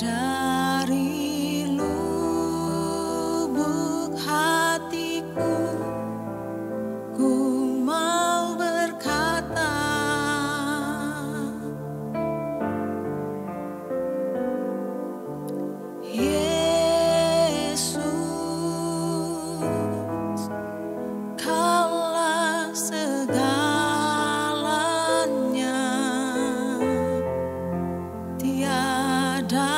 Dari lubuk hatiku, ku mau berkata, Yesus, Kaulah segalanya, tiada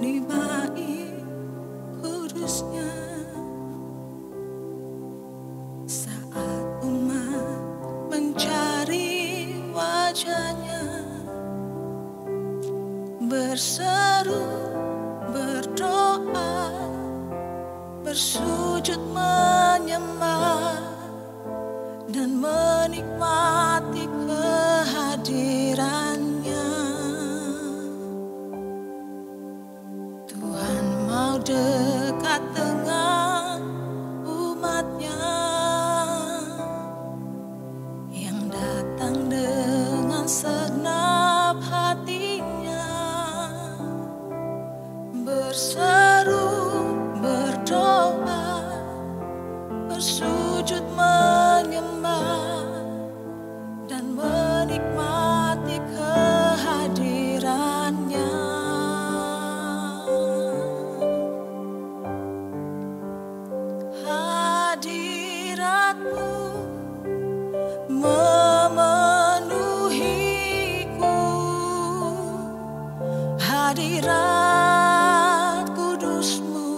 di bait kudusnya. Saat umat mencari wajahnya, berseru, berdoa, bersujud menyembah, dan menikmati kehadirannya. Tuhan mau dekat dengan umatnya yang datang dengan segenap hatinya, berseru, berdoa, bersujud menyembah, dan menikmati kehadirannya. Hadiratmu memenuhiku, hadirat kudusmu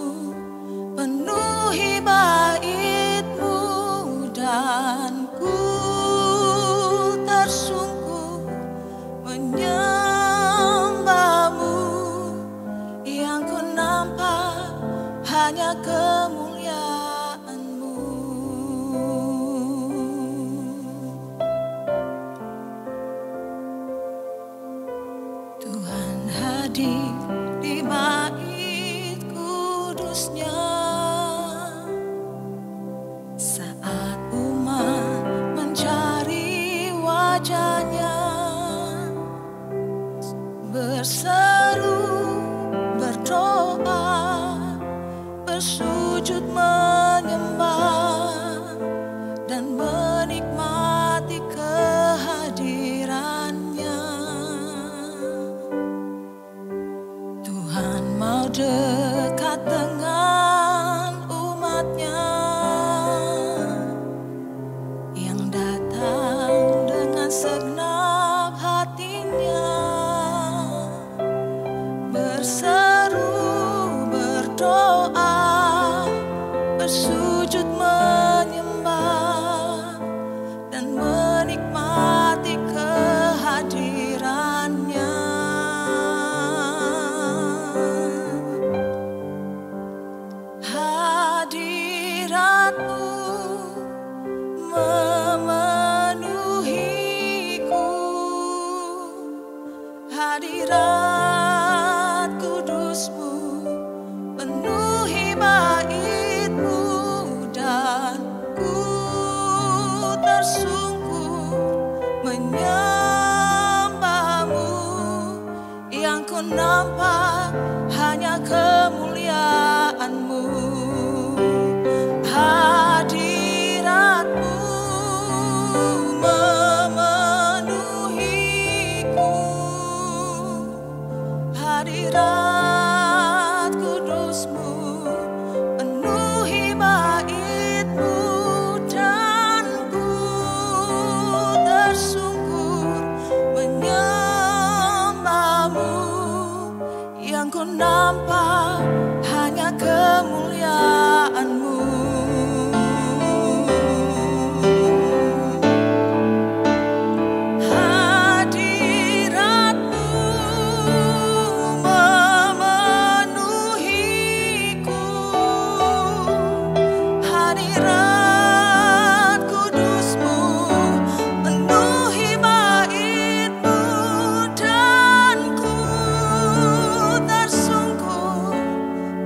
penuhi baitmu, dan ku tersungkur menyembahmu. Yang ku nampak hanya kemuliaan-Mu. Tuhan hadir di bait kudusnya saat umat mencari wajahnya, berseru, berdoa, bersujud menyembah, dan menikmati kehadirannya. Tuhan mau dekat dengan umatnya yang datang dengan segenap hatinya, berseru, berdoa, bersujud menyembah, dan menikmati kehadirannya. Hadiratmu memenuhiku, hadirat kudusmu penuhi baitmu, dan ku tersungkur menyembahmu. Yang ku nampak hanya kemuliaan-Mu. Hadirat-Mu memenuhiku, hadirat kudusmu penuhi baitmu, dan ku tersungkur menyembahmu. Yang ku nampak hanya kemuliaan-Mu.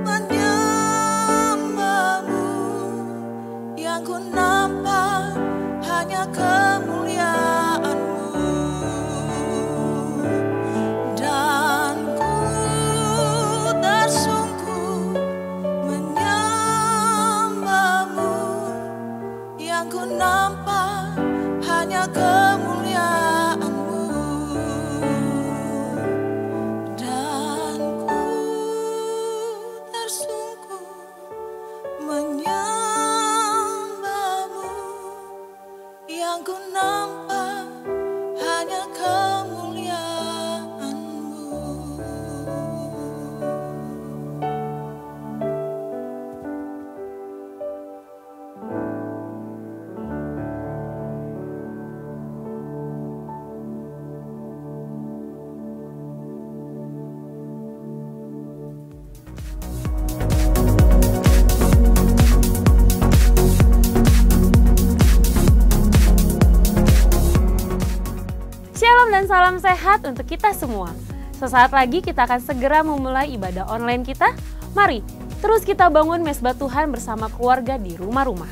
Menyembah salam sehat untuk kita semua. Sesaat lagi kita akan segera memulai ibadah online kita. Mari, terus kita bangun mesbah Tuhan bersama keluarga di rumah-rumah.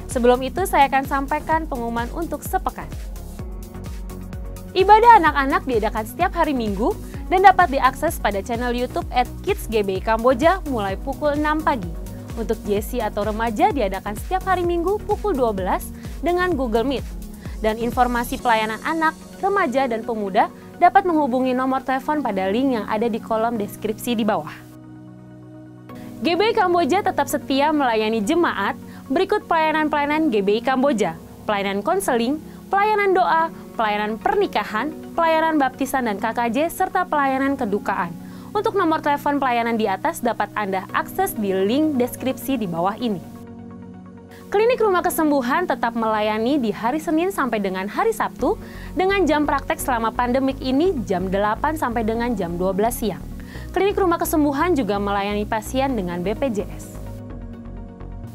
Sebelum itu saya akan sampaikan pengumuman untuk sepekan. Ibadah anak-anak diadakan setiap hari Minggu dan dapat diakses pada channel YouTube @kidsgbi Kamboja mulai pukul 6 pagi. Untuk JC atau remaja diadakan setiap hari Minggu pukul 12 dengan Google Meet. Dan informasi pelayanan anak, remaja, dan pemuda dapat menghubungi nomor telepon pada link yang ada di kolom deskripsi di bawah. GBI Kamboja tetap setia melayani jemaat berikut pelayanan-pelayanan GBI Kamboja, pelayanan konseling, pelayanan doa, pelayanan pernikahan, pelayanan baptisan dan KKJ, serta pelayanan kedukaan. Untuk nomor telepon pelayanan di atas dapat Anda akses di link deskripsi di bawah ini. Klinik Rumah Kesembuhan tetap melayani di hari Senin sampai dengan hari Sabtu dengan jam praktek selama pandemik ini jam 8 sampai dengan jam 12 siang. Klinik Rumah Kesembuhan juga melayani pasien dengan BPJS.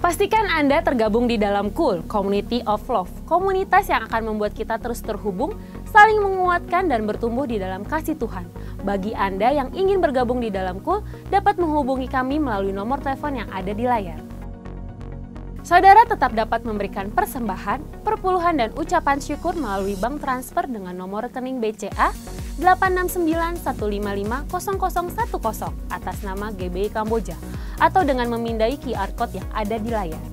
Pastikan Anda tergabung di dalam KUL, Community of Love, komunitas yang akan membuat kita terus terhubung, saling menguatkan dan bertumbuh di dalam kasih Tuhan. Bagi Anda yang ingin bergabung di dalam KUL, dapat menghubungi kami melalui nomor telepon yang ada di layar. Saudara tetap dapat memberikan persembahan, perpuluhan, dan ucapan syukur melalui bank transfer dengan nomor rekening BCA 869155010 atas nama GBI Kamboja atau dengan memindai QR Code yang ada di layar.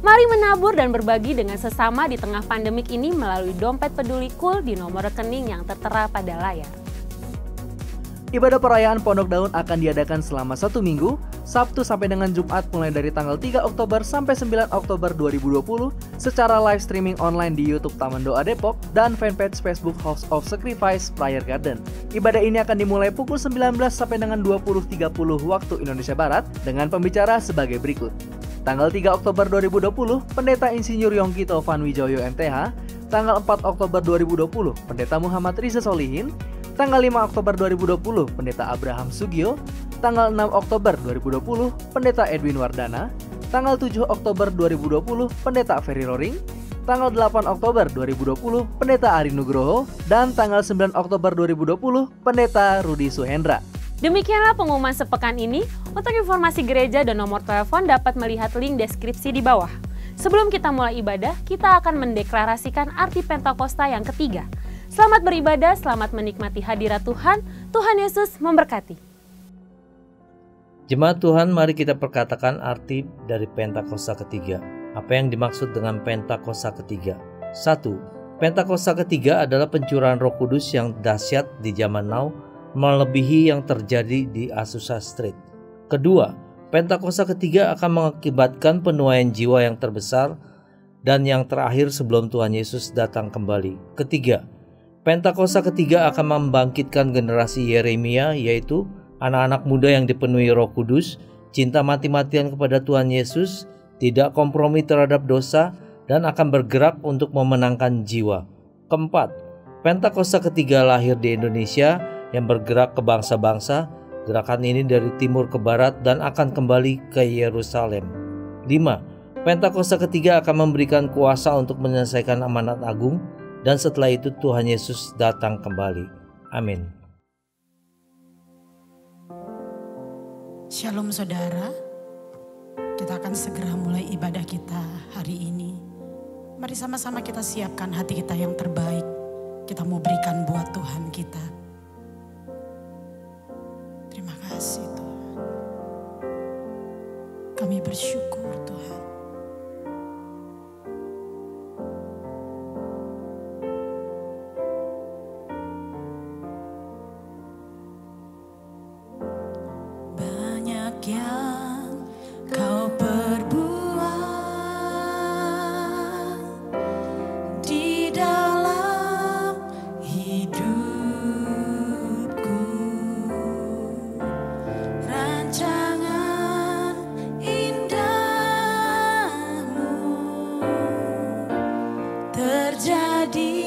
Mari menabur dan berbagi dengan sesama di tengah pandemik ini melalui dompet peduli KUL di nomor rekening yang tertera pada layar. Ibadah perayaan Pondok Daun akan diadakan selama 1 minggu, Sabtu sampai dengan Jumat mulai dari tanggal 3 Oktober sampai 9 Oktober 2020 secara live streaming online di YouTube Taman Doa Depok dan fanpage Facebook House of Sacrifice Prayer Garden. Ibadah ini akan dimulai pukul 19 sampai dengan 20.30 waktu Indonesia Barat dengan pembicara sebagai berikut. Tanggal 3 Oktober 2020, Pendeta Insinyur Yongkito Vanwijoyo MTH. Tanggal 4 Oktober 2020, Pendeta Muhammad Riza Solihin. Tanggal 5 Oktober 2020, Pendeta Abraham Sugio. Tanggal 6 Oktober 2020, Pendeta Edwin Wardana. Tanggal 7 Oktober 2020, Pendeta Ferry Roring. Tanggal 8 Oktober 2020, Pendeta Ari Nugroho. Dan tanggal 9 Oktober 2020, Pendeta Rudi Suhendra. Demikianlah pengumuman sepekan ini. Untuk informasi gereja dan nomor telepon dapat melihat link deskripsi di bawah. Sebelum kita mulai ibadah, kita akan mendeklarasikan arti Pentakosta yang ketiga. Selamat beribadah, selamat menikmati hadirat Tuhan. Tuhan Yesus memberkati. Jemaat Tuhan, mari kita perkatakan arti dari Pentakosta ketiga. Apa yang dimaksud dengan Pentakosta ketiga? 1. Pentakosta ketiga adalah pencurahan Roh Kudus yang dahsyat di zaman now, melebihi yang terjadi di Azusa Street. Kedua, Pentakosta ketiga akan mengakibatkan penuaian jiwa yang terbesar dan yang terakhir sebelum Tuhan Yesus datang kembali. Ketiga, Pentakosta ketiga akan membangkitkan generasi Yeremia, yaitu anak-anak muda yang dipenuhi Roh Kudus, cinta mati-matian kepada Tuhan Yesus, tidak kompromi terhadap dosa, dan akan bergerak untuk memenangkan jiwa. Keempat, Pentakosta ketiga lahir di Indonesia yang bergerak ke bangsa-bangsa. Gerakan ini dari timur ke barat dan akan kembali ke Yerusalem. 5. Pentakosta ketiga akan memberikan kuasa untuk menyelesaikan amanat agung, dan setelah itu Tuhan Yesus datang kembali. Amin. Shalom saudara, kita akan segera mulai ibadah kita hari ini. Mari sama-sama kita siapkan hati kita yang terbaik. Kita mau berikan buat Tuhan kita. Terima kasih Tuhan. Kami bersyukur Tuhan. Yang kau perbuat di dalam hidupku, rancangan indahmu terjadi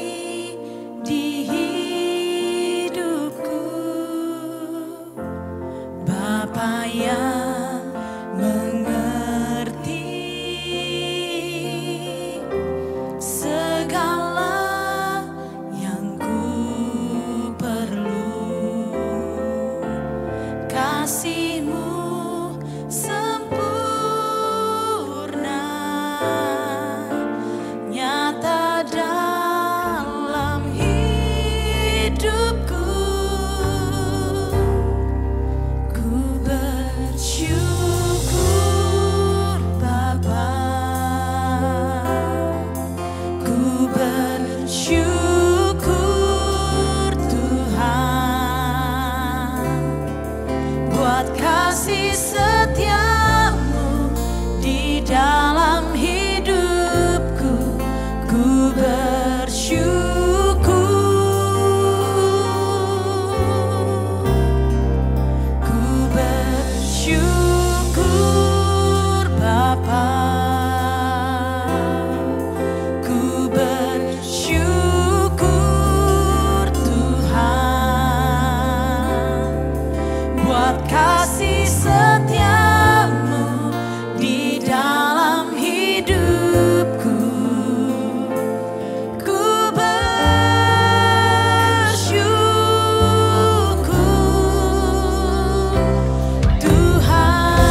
di hidupku, Bapa yang mengerti segala yang ku buat kasih setiamu di dalam hidupku. Ku bersyukur, ku bersyukur Bapa, ku bersyukur Tuhan buat kasih setiamu di dalam hidupku. Ku bersyukur Tuhan.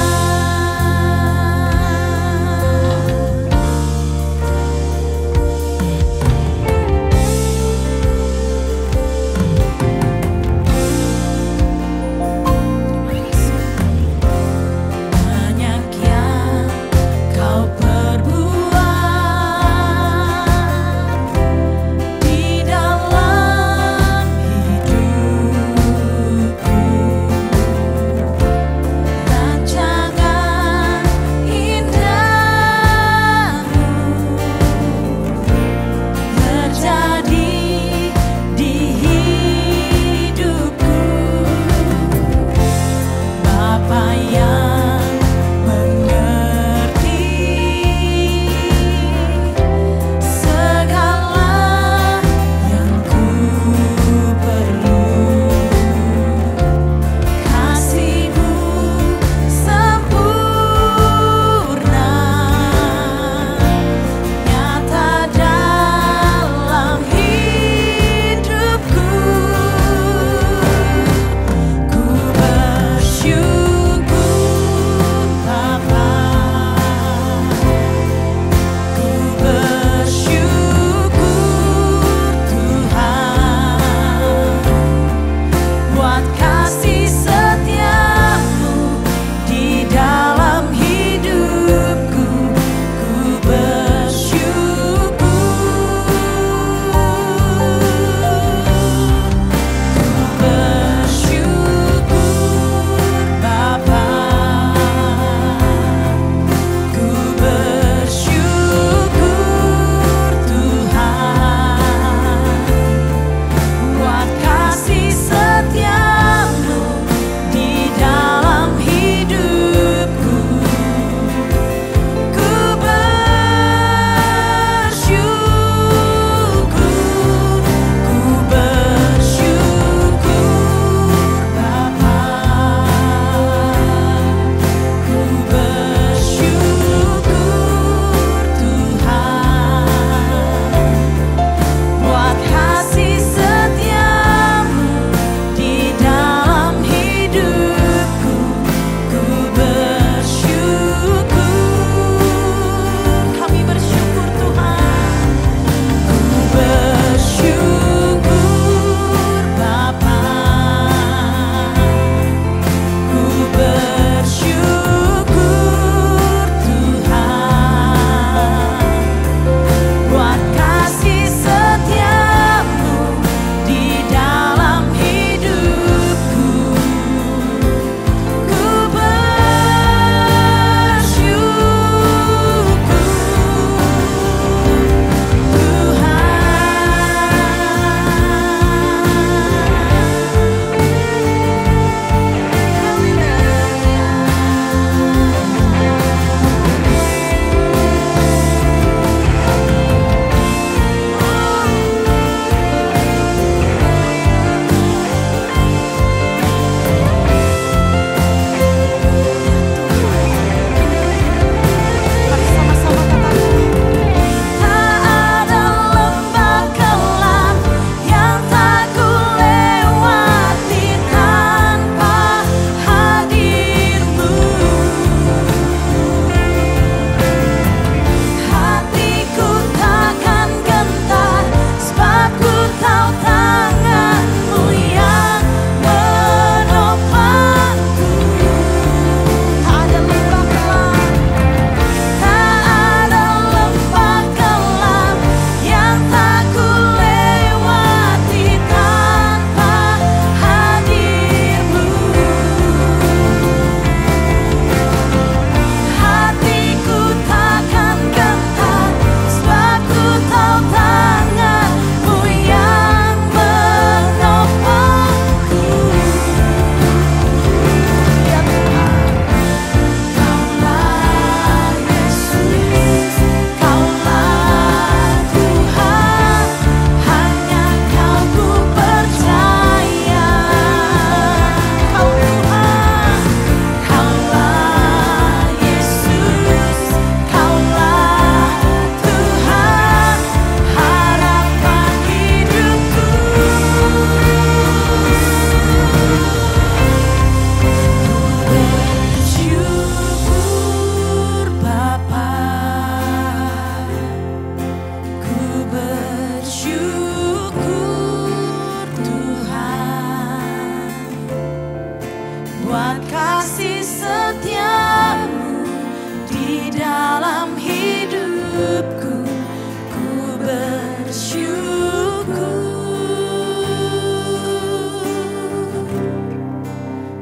kasih setiamu di dalam hidupku, ku bersyukur.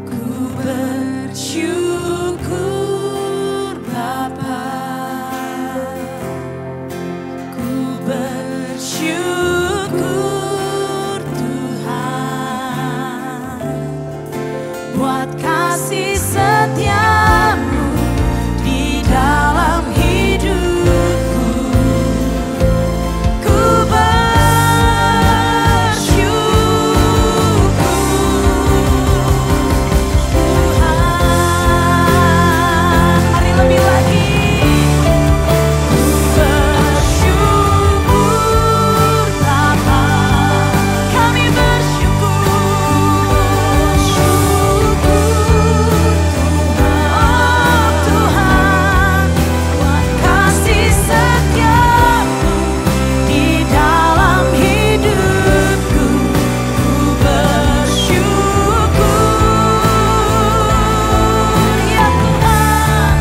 Ku bersyukur Bapa, ku bersyukur Tuhan buat kasih setiamu di dalam hidupku. Ku bersyukur Tuhan. Mari lebih lagi. Ku bersyukur Bapa, kami bersyukur. Tuhan, buat kasih setiamu di dalam hidupku, ku bersyukur. Ya Tuhan,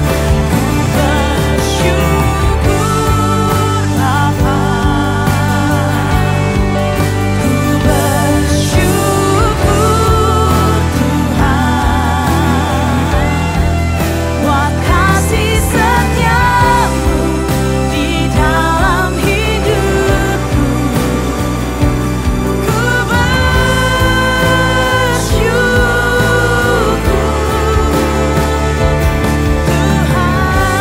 ku bersyukur Bapa, ku bersyukur Tuhan buat kasih setiamu di dalam hidupku. Ku bersyukur Tuhan,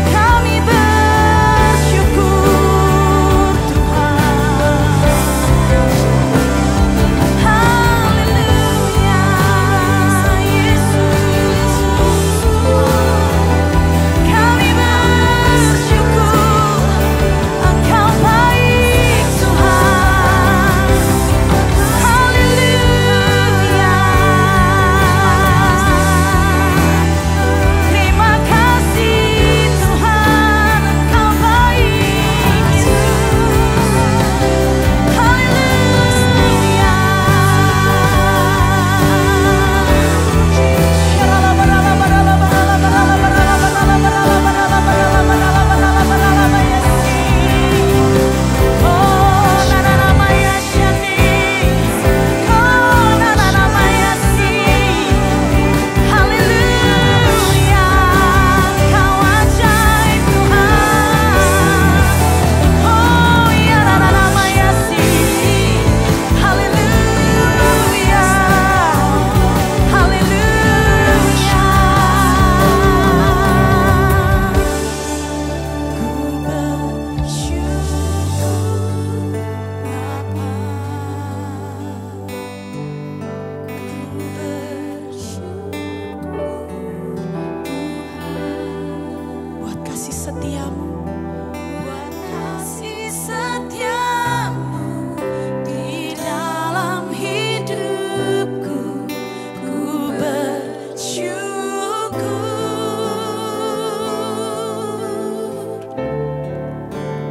kami bersyukur Tuhan. Haleluya, Yesus. Kami bersyukur, Engkau baik Tuhan. Haleluya. Terima kasih Tuhan, Engkau baik Yesus. Haleluya. Haleluya, Kau ajaib Tuhan. Oh ya Maya sih. Haleluya. Haleluya. Ku bersyukur Bapa, ku bersyukur Tuhan buat kasih setiamu, buat kasih setiamu di dalam hidupku, ku bersyukur.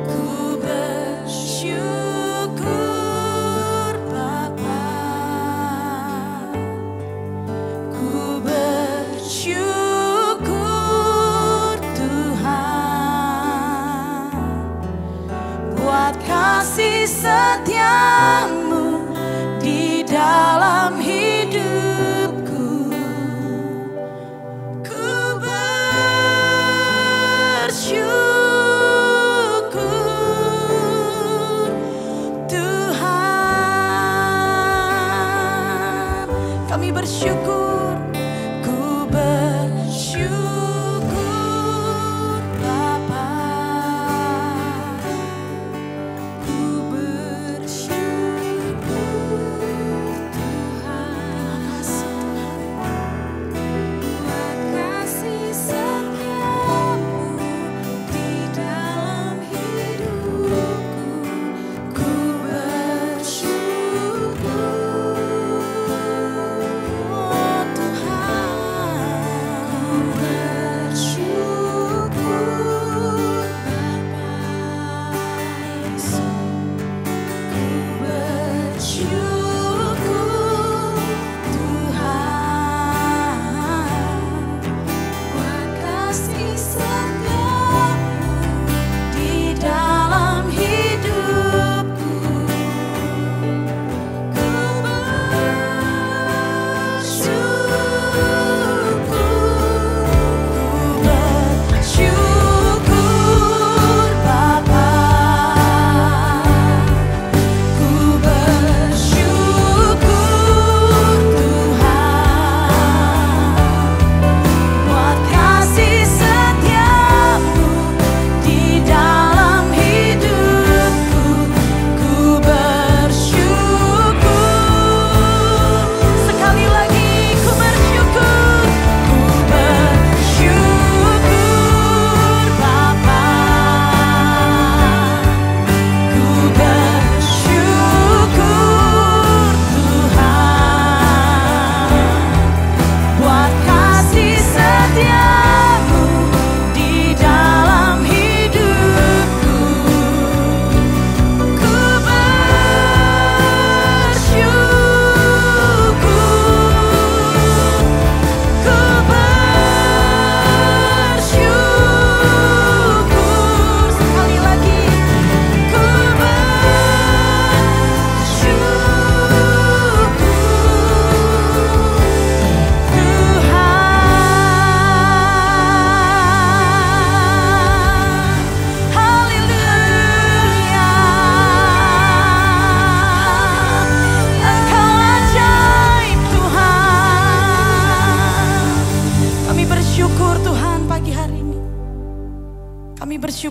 Ku bersyukur Bapa, ku bersyukur Tuhan buat kasih setiamu di dalam hidupku. Ku bersyukur Tuhan, kami bersyukur. Ku bersyukur Bapa, ku bersyukur Tuhan. Terima kasih Tuhan buat kasih setiamu di dalam hidupku. Ku bersyukur.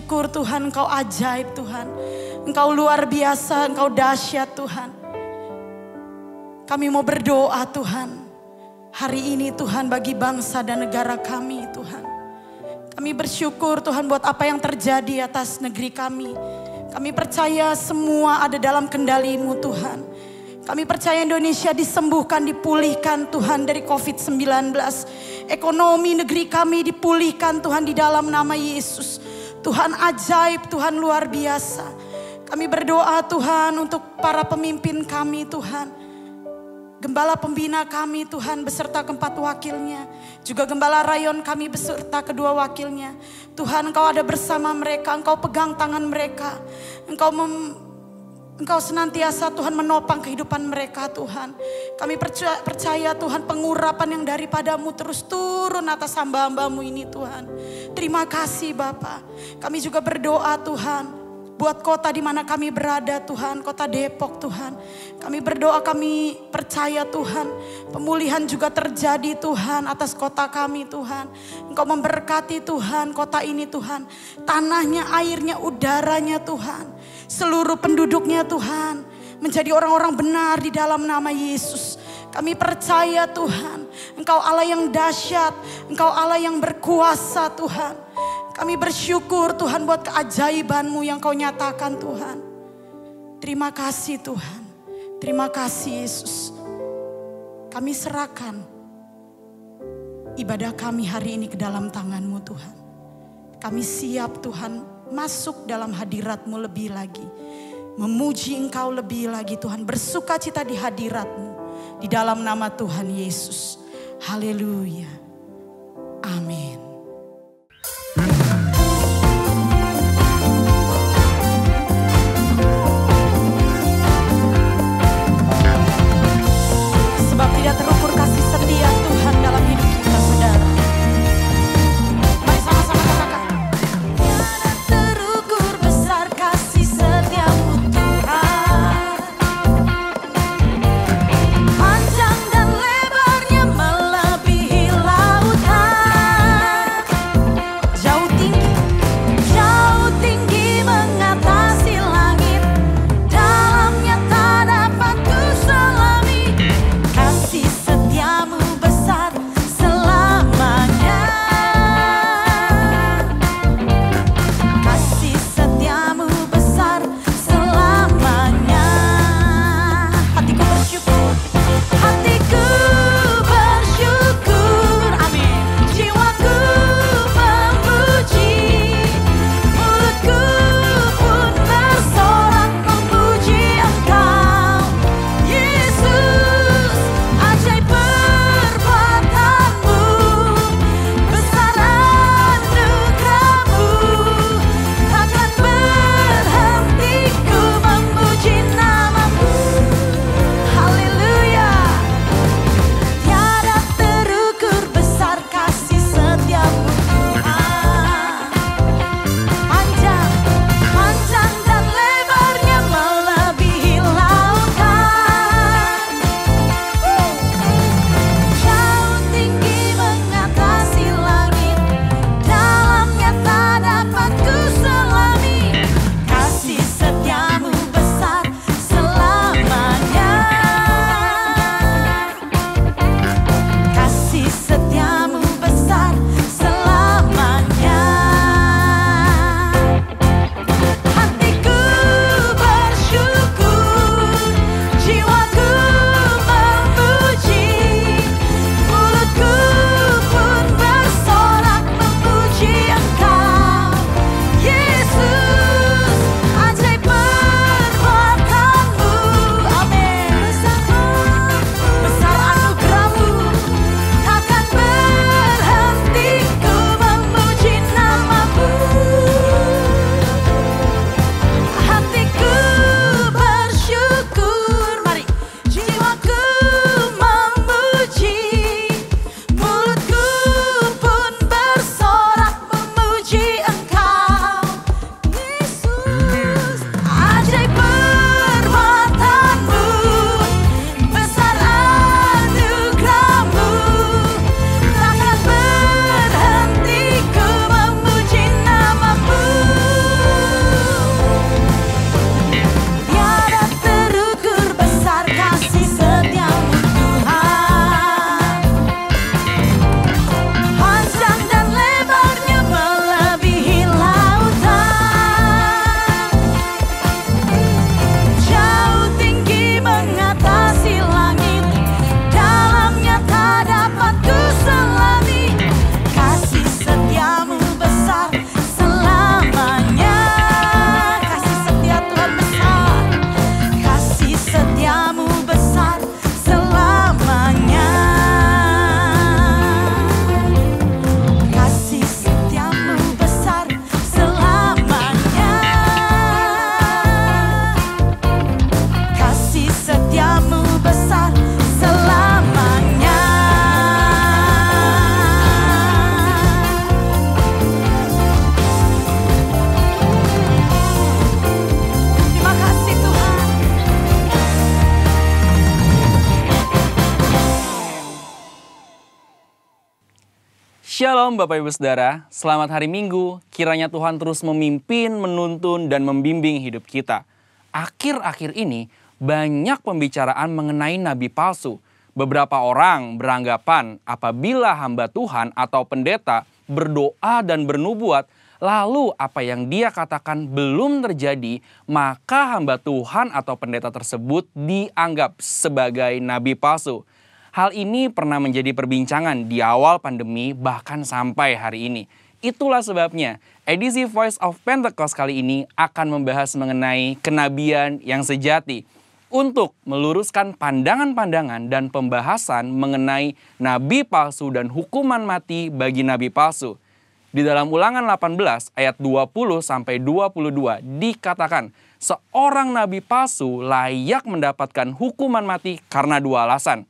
bersyukur Tuhan, Engkau ajaib Tuhan. Engkau luar biasa, Engkau dahsyat Tuhan. Kami mau berdoa Tuhan. Hari ini Tuhan bagi bangsa dan negara kami Tuhan. Kami bersyukur Tuhan buat apa yang terjadi atas negeri kami. Kami percaya semua ada dalam kendali-Mu Tuhan. Kami percaya Indonesia disembuhkan, dipulihkan Tuhan dari COVID-19. Ekonomi negeri kami dipulihkan Tuhan di dalam nama Yesus. Tuhan ajaib, Tuhan luar biasa. Kami berdoa Tuhan untuk para pemimpin kami Tuhan. Gembala pembina kami Tuhan beserta keempat wakilnya. Juga gembala rayon kami beserta kedua wakilnya. Tuhan Engkau ada bersama mereka, Engkau pegang tangan mereka. Engkau senantiasa Tuhan menopang kehidupan mereka Tuhan. Kami percaya Tuhan pengurapan yang daripadamu terus turun atas hamba-hambamu ini Tuhan. Terima kasih Bapa. Kami juga berdoa Tuhan. Buat kota di mana kami berada Tuhan, kota Depok Tuhan. Kami berdoa, kami percaya Tuhan. Pemulihan juga terjadi Tuhan atas kota kami Tuhan. Engkau memberkati Tuhan kota ini Tuhan. Tanahnya, airnya, udaranya Tuhan. Seluruh penduduknya Tuhan. Menjadi orang-orang benar di dalam nama Yesus. Kami percaya Tuhan. Engkau Allah yang dahsyat. Engkau Allah yang berkuasa Tuhan. Kami bersyukur Tuhan buat keajaiban-Mu yang Kau nyatakan Tuhan. Terima kasih Tuhan. Terima kasih Yesus. Kami serahkan ibadah kami hari ini ke dalam tangan-Mu Tuhan. Kami siap Tuhan masuk dalam hadirat-Mu lebih lagi. Memuji Engkau lebih lagi Tuhan. Bersuka cita di hadirat-Mu. Di dalam nama Tuhan Yesus. Haleluya. Amin. Sebab tidak terukur kasih setia Tuhan dalam hidup kita, saudara. Mari sama-sama katakan. Tiada terukur besar kasih setiamu Tuhan. Panjang dan lebarnya melebihi Shalom Bapak Ibu Saudara, selamat hari Minggu. Kiranya Tuhan terus memimpin, menuntun, dan membimbing hidup kita. Akhir-akhir ini banyak pembicaraan mengenai nabi palsu. Beberapa orang beranggapan apabila hamba Tuhan atau pendeta berdoa dan bernubuat, lalu apa yang dia katakan belum terjadi, maka hamba Tuhan atau pendeta tersebut dianggap sebagai nabi palsu. Hal ini pernah menjadi perbincangan di awal pandemi bahkan sampai hari ini. Itulah sebabnya edisi Voice of Pentecost kali ini akan membahas mengenai kenabian yang sejati. Untuk meluruskan pandangan-pandangan dan pembahasan mengenai nabi palsu dan hukuman mati bagi nabi palsu. Di dalam Ulangan 18 ayat 20-22 dikatakan, seorang nabi palsu layak mendapatkan hukuman mati karena dua alasan.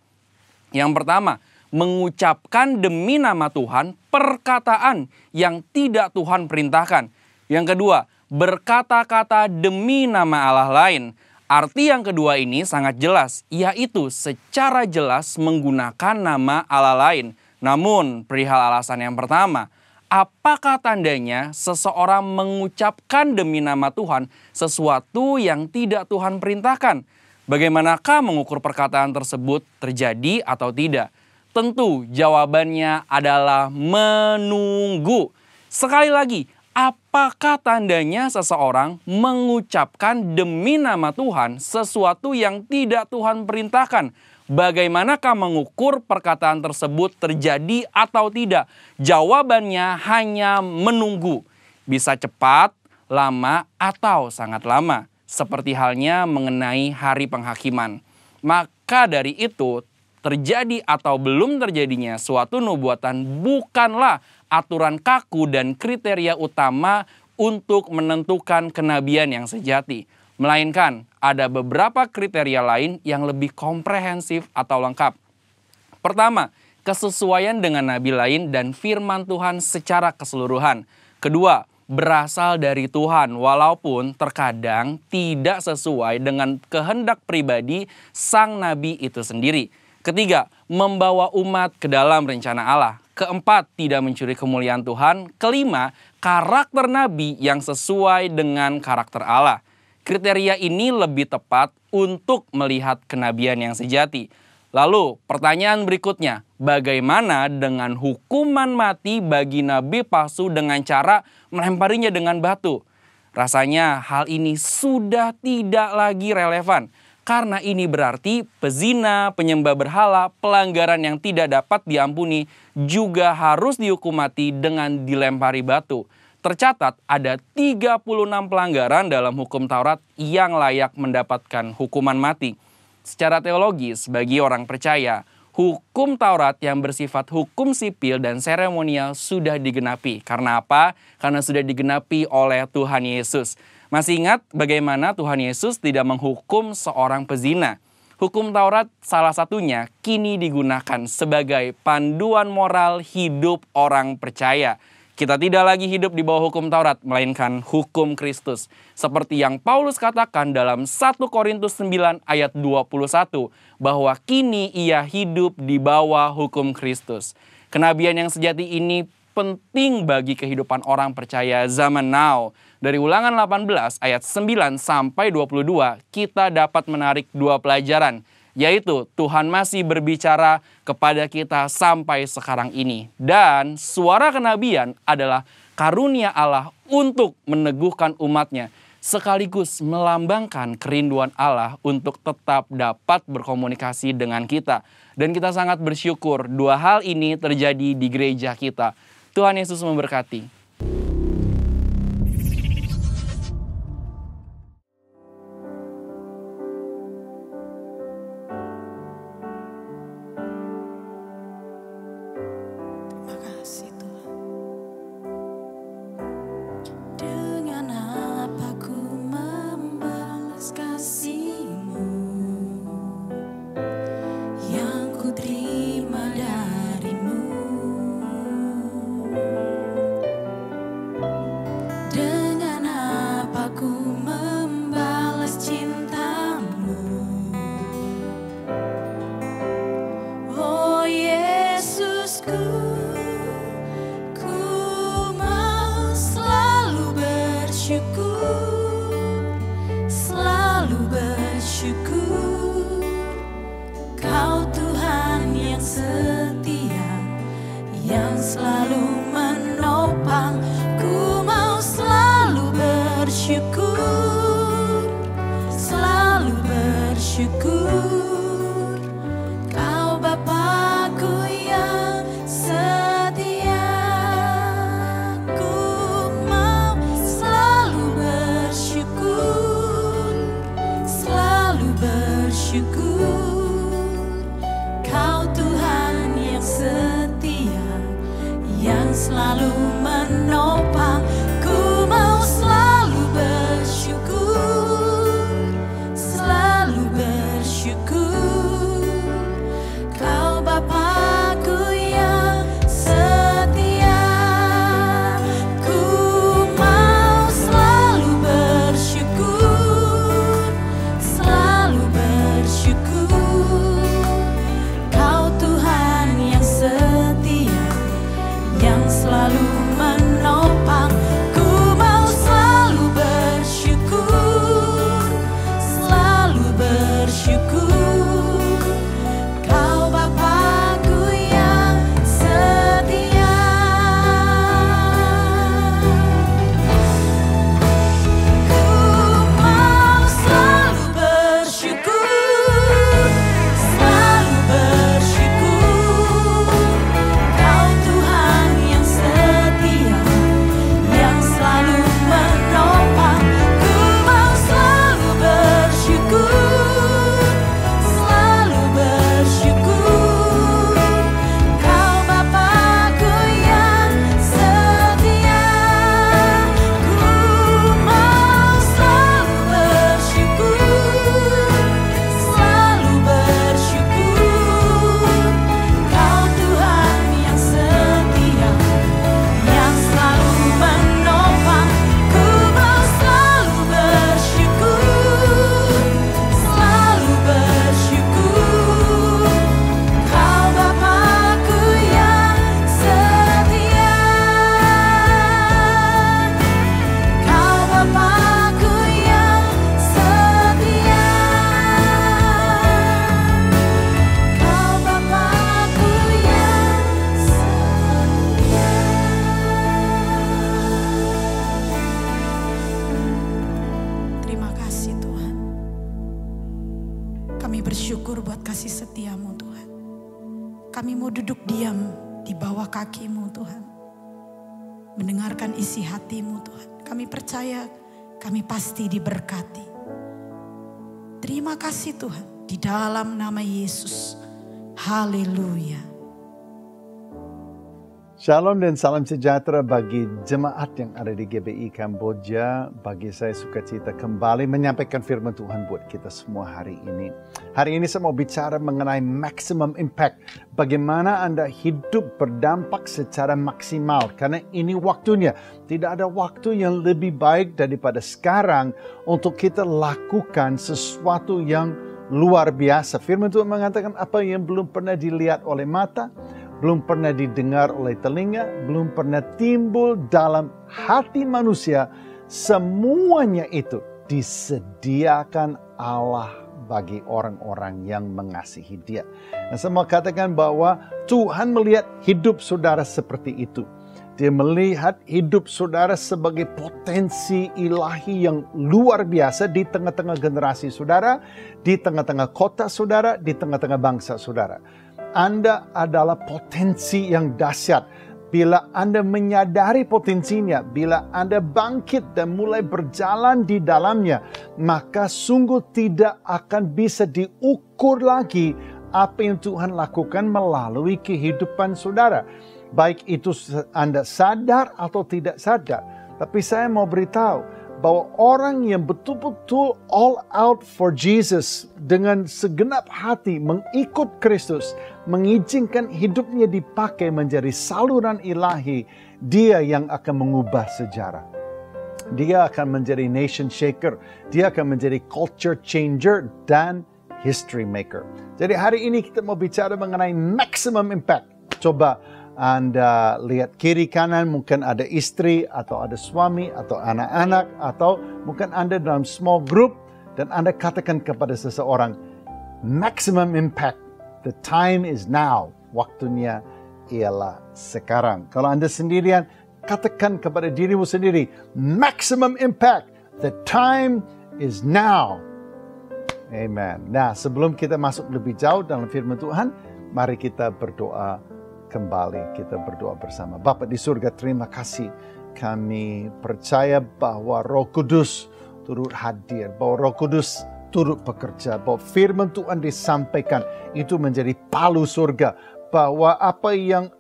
Yang pertama, mengucapkan demi nama Tuhan perkataan yang tidak Tuhan perintahkan. Yang kedua, berkata-kata demi nama Allah lain. Arti yang kedua ini sangat jelas, yaitu secara jelas menggunakan nama Allah lain. Namun, perihal alasan yang pertama, apakah tandanya seseorang mengucapkan demi nama Tuhan sesuatu yang tidak Tuhan perintahkan? Bagaimanakah mengukur perkataan tersebut terjadi atau tidak? Tentu jawabannya adalah menunggu. Sekali lagi, apakah tandanya seseorang mengucapkan demi nama Tuhan sesuatu yang tidak Tuhan perintahkan? Bagaimanakah mengukur perkataan tersebut terjadi atau tidak? Jawabannya hanya menunggu. Bisa cepat, lama, atau sangat lama. Seperti halnya mengenai hari penghakiman. Maka dari itu, terjadi atau belum terjadinya suatu nubuatan bukanlah aturan kaku dan kriteria utama untuk menentukan kenabian yang sejati. Melainkan ada beberapa kriteria lain yang lebih komprehensif atau lengkap. Pertama, kesesuaian dengan nabi lain dan firman Tuhan secara keseluruhan. Kedua, berasal dari Tuhan walaupun terkadang tidak sesuai dengan kehendak pribadi sang nabi itu sendiri. Ketiga, membawa umat ke dalam rencana Allah. Keempat, tidak mencuri kemuliaan Tuhan. Kelima, karakter nabi yang sesuai dengan karakter Allah. Kriteria ini lebih tepat untuk melihat kenabian yang sejati. Lalu pertanyaan berikutnya, bagaimana dengan hukuman mati bagi nabi palsu dengan cara melemparinya dengan batu? Rasanya hal ini sudah tidak lagi relevan. Karena ini berarti pezina, penyembah berhala, pelanggaran yang tidak dapat diampuni juga harus dihukum mati dengan dilempari batu. Tercatat ada 36 pelanggaran dalam hukum Taurat yang layak mendapatkan hukuman mati. Secara teologis, bagi orang percaya, hukum Taurat yang bersifat hukum sipil dan seremonial sudah digenapi. Karena apa? Karena sudah digenapi oleh Tuhan Yesus. Masih ingat bagaimana Tuhan Yesus tidak menghukum seorang pezina? Hukum Taurat salah satunya kini digunakan sebagai panduan moral hidup orang percaya. Kita tidak lagi hidup di bawah hukum Taurat, melainkan hukum Kristus. Seperti yang Paulus katakan dalam 1 Korintus 9 ayat 21, bahwa kini ia hidup di bawah hukum Kristus. Kenabian yang sejati ini penting bagi kehidupan orang percaya zaman now. Dari Ulangan 18 ayat 9 sampai 22, kita dapat menarik dua pelajaran, yaitu Tuhan masih berbicara kepada kita sampai sekarang ini. Dan suara kenabian adalah karunia Allah untuk meneguhkan umatnya, sekaligus melambangkan kerinduan Allah untuk tetap dapat berkomunikasi dengan kita. Dan kita sangat bersyukur dua hal ini terjadi di gereja kita. Tuhan Yesus memberkati. Kau Tuhan yang setia, yang selalu menopang. Ku mau selalu bersyukur, selalu bersyukur. Kau Bapakku yang setia. Ku mau selalu bersyukur, selalu bersyukur. Kau Tuhan yang setia, yang selalu menopang. Ku mau selalu bersyukur, selalu bersyukur. Kau Bapakku yang setia. Ku mau selalu bersyukur, selalu bersyukur. Kau Tuhan yang setia, yang selalu menopang. Ku mau selalu bersyukur, selalu bersyukur. Kau Bapakku yang setia. Ku mau selalu bersyukur, selalu bersyukur. Kau Tuhan yang setia, yang selalu menopang. Ku mau selalu bersyukur, selalu bersyukur. Kau Bapakku yang setia. Ku mau selalu bersyukur, selalu bersyukur. Kau Tuhan yang setia, yang selalu menopang. Ku mau selalu bersyukur, selalu bersyukur. Kau Bapakku yang setia. Kau Bapakku yang setia. Kau Bapakku yang setia. Terima kasih Tuhan. Kami bersyukur buat kasih setiamu Tuhan. Kami mau duduk diam di bawah kakimu Tuhan. Mendengarkan isi hatimu Tuhan. Kami percaya kami pasti diberkati. Terima kasih Tuhan. Di dalam nama Yesus. Haleluya. Shalom dan salam sejahtera bagi jemaat yang ada di GBI Kamboja. Bagi saya sukacita kembali menyampaikan firman Tuhan buat kita semua hari ini. Hari ini saya mau bicara mengenai maximum impact. Bagaimana Anda hidup berdampak secara maksimal. Karena ini waktunya. Tidak ada waktu yang lebih baik daripada sekarang untuk kita lakukan sesuatu yang luar biasa. Firman Tuhan mengatakan apa yang belum pernah dilihat oleh mata, belum pernah didengar oleh telinga, belum pernah timbul dalam hati manusia, semuanya itu disediakan Allah bagi orang-orang yang mengasihi Dia. Nah, saya mau katakan bahwa Tuhan melihat hidup saudara seperti itu. Dia melihat hidup saudara sebagai potensi ilahi yang luar biasa di tengah-tengah generasi saudara, di tengah-tengah kota saudara, di tengah-tengah bangsa saudara. Anda adalah potensi yang dahsyat. Bila Anda menyadari potensinya, bila Anda bangkit dan mulai berjalan di dalamnya, maka sungguh tidak akan bisa diukur lagi apa yang Tuhan lakukan melalui kehidupan saudara. Baik itu Anda sadar atau tidak sadar. Tapi saya mau beritahu bahwa orang yang betul-betul all out for Jesus dengan segenap hati mengikut Kristus, mengizinkan hidupnya dipakai menjadi saluran ilahi, dia yang akan mengubah sejarah. Dia akan menjadi nation shaker, dia akan menjadi culture changer dan history maker. Jadi hari ini kita mau bicara mengenai maximum impact. Coba Anda lihat kiri kanan, mungkin ada istri atau ada suami atau anak-anak, atau mungkin Anda dalam small group dan Anda katakan kepada seseorang, maximum impact The time is now. Waktunya ialah sekarang. Kalau Anda sendirian, katakan kepada dirimu sendiri, maximum impact. The time is now. Amen. Nah, sebelum kita masuk lebih jauh dalam firman Tuhan, mari kita berdoa kembali. Kita berdoa bersama. Bapa di surga, terima kasih. Kami percaya bahwa Roh Kudus turut hadir, bahwa Roh Kudus turut bekerja, bahwa firman Tuhan disampaikan itu menjadi palu surga, bahwa apa yang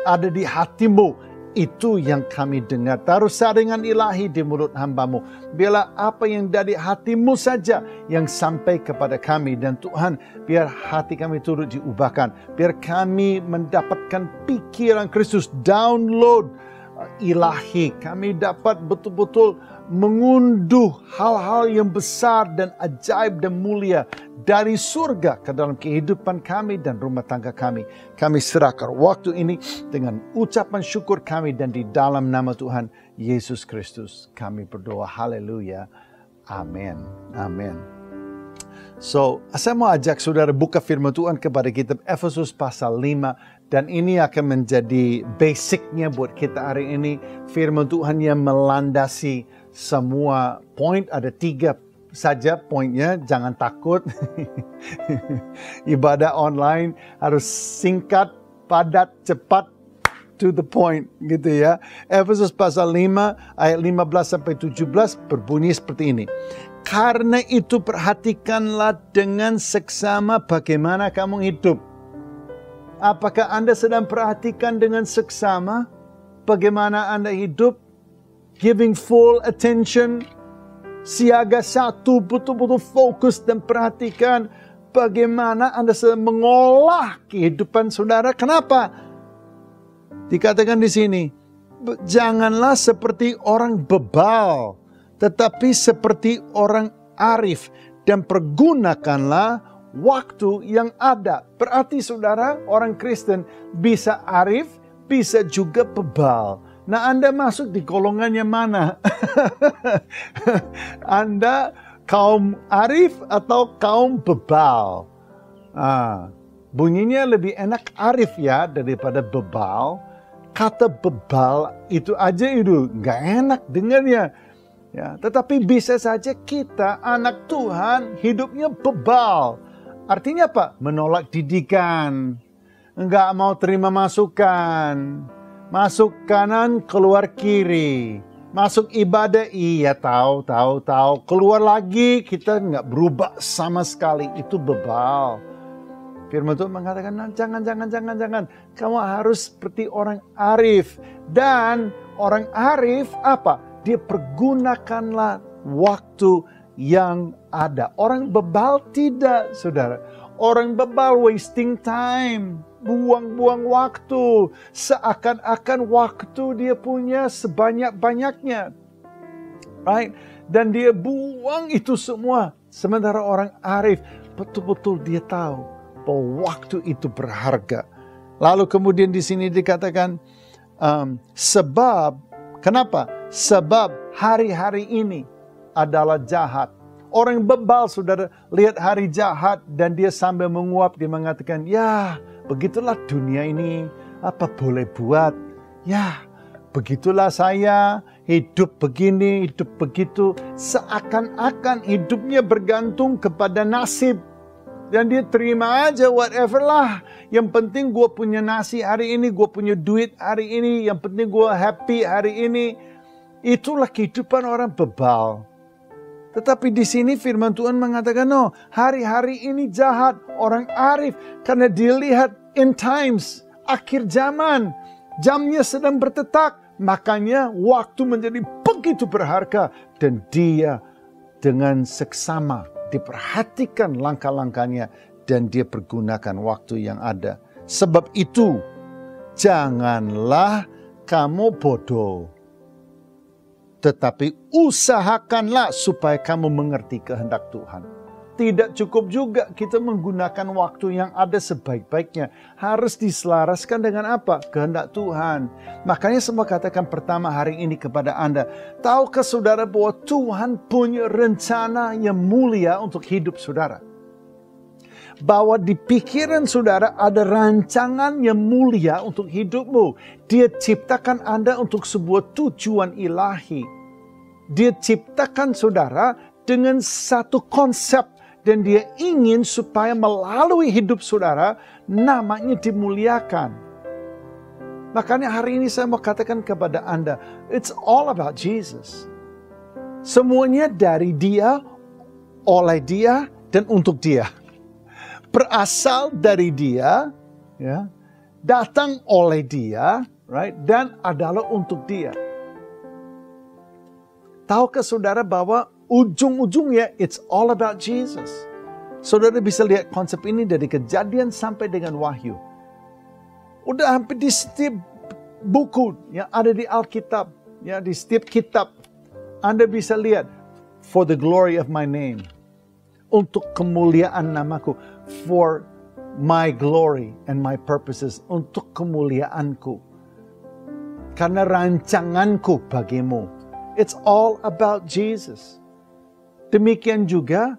ada di hatimu itu yang kami dengar. Taruh saringan ilahi di mulut hamba-Mu. Biarlah apa yang dari hati-Mu saja yang sampai kepada kami. Dan Tuhan, biar hati kami turut diubahkan. Biar kami mendapatkan pikiran Kristus, download ilahi. Kami dapat betul-betul mengunduh hal-hal yang besar dan ajaib dan mulia dari surga ke dalam kehidupan kami dan rumah tangga kami. Kami serahkan waktu ini dengan ucapan syukur kami, dan di dalam nama Tuhan Yesus Kristus kami berdoa. Haleluya. Amin. Amin. So, saya mau ajak saudara buka firman Tuhan kepada kitab Efesus pasal 5. Dan ini akan menjadi basicnya buat kita hari ini. Firman Tuhan yang melandasi semua poin. Ada 3 saja poinnya, jangan takut. Ibadah online harus singkat, padat, cepat, to the point gitu ya. Efesus pasal 5 ayat 15 sampai 17 berbunyi seperti ini. Karena itu perhatikanlah dengan seksama bagaimana kamu hidup. Apakah Anda sedang perhatikan dengan seksama bagaimana Anda hidup? Giving full attention, siaga satu, betul-betul fokus dan perhatikan bagaimana Anda sedang mengolah kehidupan saudara. Kenapa? Dikatakan di sini, janganlah seperti orang bebal, tetapi seperti orang arif, dan pergunakanlah waktu yang ada. Berarti saudara, orang Kristen bisa arif, bisa juga bebal. Nah, Anda masuk di golongan yang mana? Anda kaum arif atau kaum bebal? Bunyinya lebih enak arif ya daripada bebal. Kata bebal itu aja itu nggak enak dengarnya. Ya, tetapi bisa saja kita anak Tuhan hidupnya bebal. Artinya apa? Menolak didikan, nggak mau terima masukan, masuk kanan keluar kiri, masuk ibadah iya tahu, keluar lagi kita nggak berubah sama sekali, itu bebal. Firman Tuhan mengatakan, nah, jangan. Kamu harus seperti orang arif. Dan orang arif apa? Dia pergunakanlah waktu yang ada. Orang bebal tidak, saudara. Orang bebal wasting time. Buang-buang waktu. Seakan-akan waktu dia punya sebanyak-banyaknya. Right? Dan dia buang itu semua. Sementara orang arif, betul-betul dia tahu bahwa waktu itu berharga. Lalu kemudian di sini dikatakan sebab, kenapa? Sebab hari-hari ini adalah jahat. Orang bebal, saudara, lihat hari jahat dan dia sambil menguap, dia mengatakan, ya begitulah dunia ini, apa boleh buat? Ya begitulah saya, hidup begini, hidup begitu. Seakan-akan hidupnya bergantung kepada nasib. Dan dia terima aja whatever lah. Yang penting gue punya nasi hari ini, gue punya duit hari ini. Yang penting gue happy hari ini. Itulah kehidupan orang bebal. Tetapi di sini firman Tuhan mengatakan, no, hari-hari ini jahat. Orang arif karena dia lihat end times, akhir zaman. Jamnya sedang berdetak. Makanya waktu menjadi begitu berharga. Dan dia dengan seksama diperhatikan langkah-langkahnya dan dia pergunakan waktu yang ada. Sebab itu, janganlah kamu bodoh, tetapi usahakanlah supaya kamu mengerti kehendak Tuhan. Tidak cukup juga kita menggunakan waktu yang ada sebaik-baiknya. Harus diselaraskan dengan apa? Kehendak Tuhan. Makanya semua katakan pertama hari ini kepada Anda. Tahukah saudara bahwa Tuhan punya rencana yang mulia untuk hidup saudara? bahwa di pikiran saudara ada rancangan yang mulia untuk hidupmu. Dia ciptakan Anda untuk sebuah tujuan ilahi. Dia ciptakan saudara dengan satu konsep. Dan dia ingin supaya melalui hidup saudara, namanya dimuliakan. Makanya hari ini saya mau katakan kepada Anda, it's all about Jesus. Semuanya dari Dia, oleh Dia, dan untuk Dia. Berasal dari Dia, ya, datang oleh Dia, right, dan adalah untuk Dia. Tahukah saudara bahwa ujung-ujungnya it's all about Jesus. Saudara bisa lihat konsep ini dari Kejadian sampai dengan Wahyu. Udah hampir di setiap buku yang ada di Alkitab, ya, di setiap kitab, Anda bisa lihat for the glory of my name, untuk kemuliaan namaku, for my glory and my purposes, untuk kemuliaanku, karena rancanganku bagimu. It's all about Jesus. Demikian juga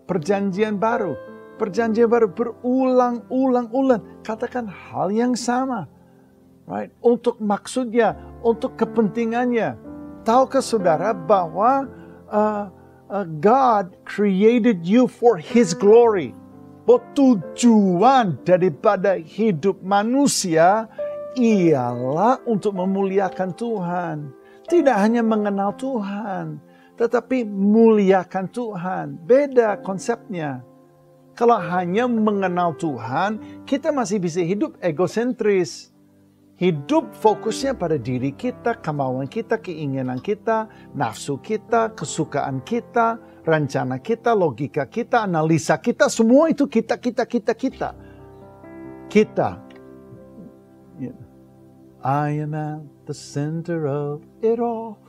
perjanjian baru. Perjanjian baru berulang-ulang katakan hal yang sama. Right? Untuk maksudnya, untuk kepentingannya. Tahukah saudara bahwa God created you for His glory. Bahwa tujuan daripada hidup manusia ialah untuk memuliakan Tuhan. Tidak hanya mengenal Tuhan, tetapi muliakan Tuhan. Beda konsepnya. Kalau hanya mengenal Tuhan, kita masih bisa hidup egosentris. Hidup fokusnya pada diri kita, kemauan kita, keinginan kita, nafsu kita, kesukaan kita, rencana kita, logika kita, analisa kita, semua itu kita. I am at the center of it all.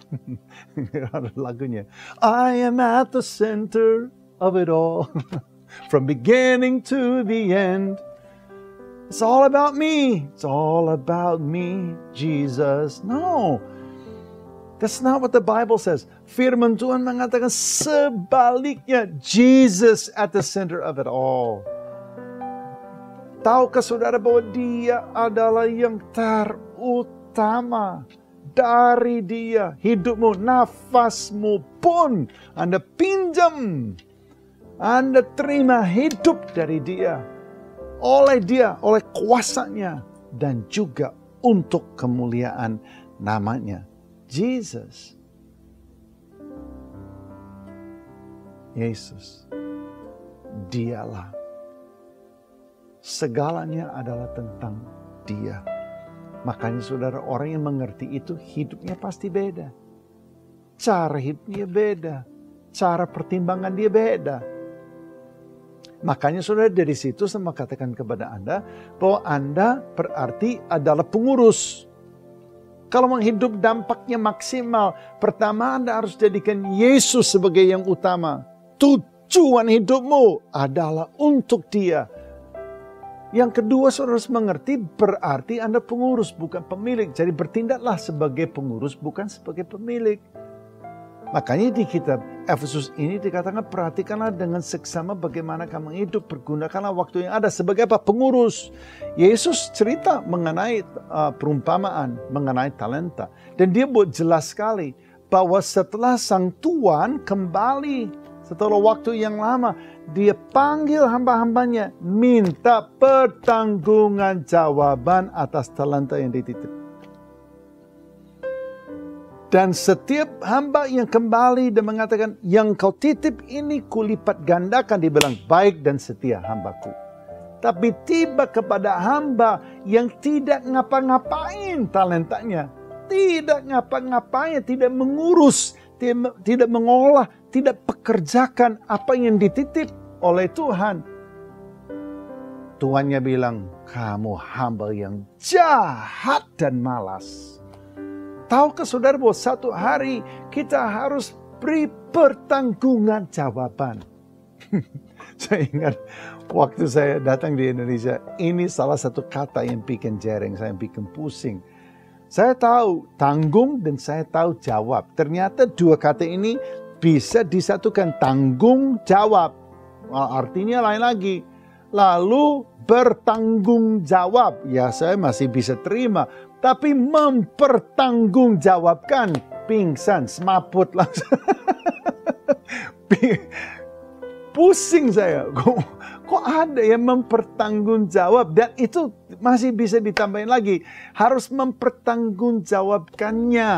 Ada lagunya. I am at the center of it all. From beginning to the end. It's all about me. It's all about me, Jesus. No. That's not what the Bible says. Firman Tuhan mengatakan sebaliknya. Jesus at the center of it all. Tahukah saudara bahwa Dia adalah yang terutama? Dari Dia, hidupmu, nafasmu pun Anda pinjam. Anda terima hidup dari Dia. Oleh Dia, oleh kuasanya. Dan juga untuk kemuliaan namanya. Jesus. Yesus. Dialah. Segalanya adalah tentang Dia. Makanya saudara, orang yang mengerti itu hidupnya pasti beda. Cara hidupnya beda. Cara pertimbangan dia beda. Makanya saudara, dari situ saya mau katakan kepada Anda bahwa Anda berarti adalah pengurus. Kalau menghidup dampaknya maksimal, pertama Anda harus jadikan Yesus sebagai yang utama. Tujuan hidupmu adalah untuk Dia. Yang kedua, saudara harus mengerti berarti Anda pengurus, bukan pemilik. Jadi bertindaklah sebagai pengurus, bukan sebagai pemilik. Makanya di kitab Efesus ini dikatakan perhatikanlah dengan seksama bagaimana kamu hidup. Pergunakanlah waktu yang ada sebagai apa? Pengurus. Yesus cerita mengenai perumpamaan, mengenai talenta. Dan dia buat jelas sekali bahwa setelah sang tuan kembali, setelah waktu yang lama, dia panggil hamba-hambanya, minta pertanggungan jawaban atas talenta yang dititip. Dan setiap hamba yang kembali dan mengatakan, yang kau titip ini kulipat gandakan, dibilang baik dan setia hambaku. Tapi tiba kepada hamba yang tidak ngapa-ngapain talentanya. Tidak ngapa-ngapain, tidak mengurus, tidak mengolah, tidak pekerjakan apa yang dititip oleh Tuhan. Tuannya bilang, kamu hamba yang jahat dan malas. Tahukah saudara bahwa satu hari kita harus beri pertanggungan jawaban. Saya ingat waktu saya datang di Indonesia, ini salah satu kata yang bikin jereng, saya bikin pusing. Saya tahu tanggung dan saya tahu jawab. Ternyata dua kata ini bisa disatukan, tanggung jawab. artinya lain lagi. Lalu bertanggung jawab, ya saya masih bisa terima. Tapi mempertanggungjawabkan, pingsan, semaput langsung. Pusing saya, kok ada yang mempertanggungjawab, dan itu masih bisa ditambahin lagi, harus mempertanggungjawabkannya.